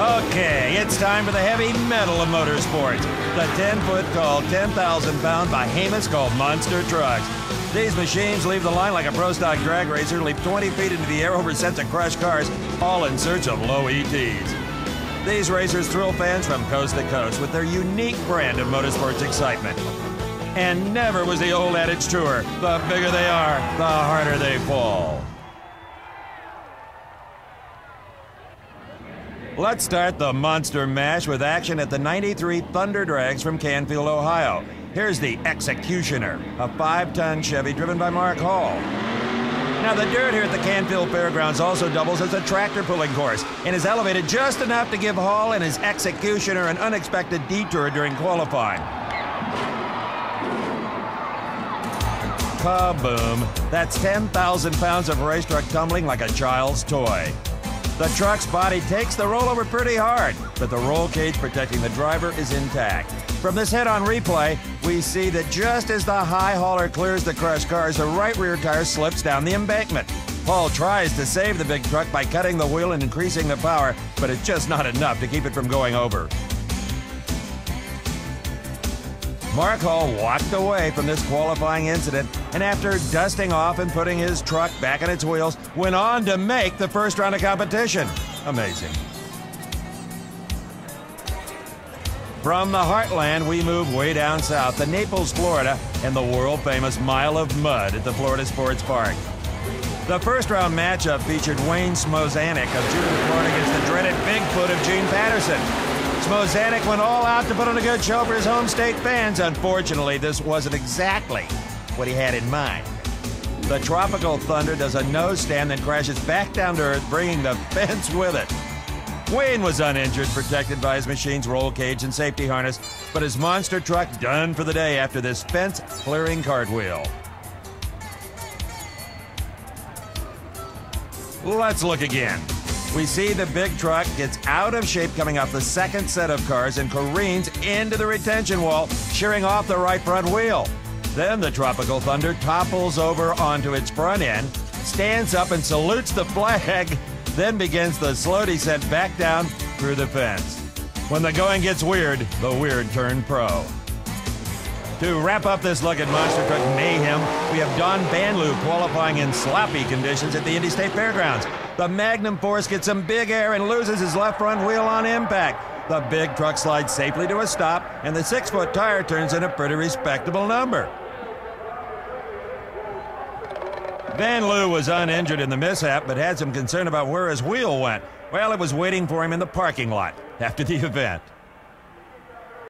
Okay, it's time for the heavy metal of motorsports. The 10-foot-tall, 10,000-pound behemoths called monster trucks. These machines leave the line like a pro stock drag racer, leap 20 feet into the air over sets of crushed cars, all in search of low ETs. These racers thrill fans from coast to coast with their unique brand of motorsports excitement. And never was the old adage truer: the bigger they are, the harder they fall. Let's start the Monster Mash with action at the 93 Thunder Drags from Canfield, Ohio. Here's the Executioner, a 5-ton Chevy driven by Mark Hall. Now, the dirt here at the Canfield Fairgrounds also doubles as a tractor pulling course and is elevated just enough to give Hall and his Executioner an unexpected detour during qualifying. Kaboom! That's 10,000 pounds of race truck tumbling like a child's toy. The truck's body takes the rollover pretty hard, but the roll cage protecting the driver is intact. From this head-on replay, we see that just as the high hauler clears the crushed cars, the right rear tire slips down the embankment. Hall tries to save the big truck by cutting the wheel and increasing the power, but it's just not enough to keep it from going over. Mark Hall walked away from this qualifying incident, and after dusting off and putting his truck back on its wheels, went on to make the first round of competition. Amazing. From the heartland, we move way down south to Naples, Florida, and the world-famous Mile of Mud at the Florida Sports Park. The first round matchup featured Wayne Smozanik of Jupiter, Florida against the dreaded Bigfoot of Gene Patterson. Smozanik went all out to put on a good show for his home state fans. Unfortunately, this wasn't exactly what he had in mind. The Tropical Thunder does a nose stand, then crashes back down to earth, bringing the fence with it. Wayne was uninjured, protected by his machine's roll cage and safety harness, but his monster truck done for the day after this fence-clearing cartwheel. Let's look again. We see the big truck gets out of shape coming off the second set of cars and careens into the retention wall, shearing off the right front wheel. Then the Tropical Thunder topples over onto its front end, stands up and salutes the flag, then begins the slow descent back down through the fence. When the going gets weird, the weird turn pro. To wrap up this look at monster truck mayhem, we have Don Banlieue qualifying in sloppy conditions at the Indy State Fairgrounds. The Magnum Force gets some big air and loses his left front wheel on impact. The big truck slides safely to a stop, and the 6-foot tire turns in a pretty respectable number. Banlieue was uninjured in the mishap, but had some concern about where his wheel went. Well, it was waiting for him in the parking lot after the event.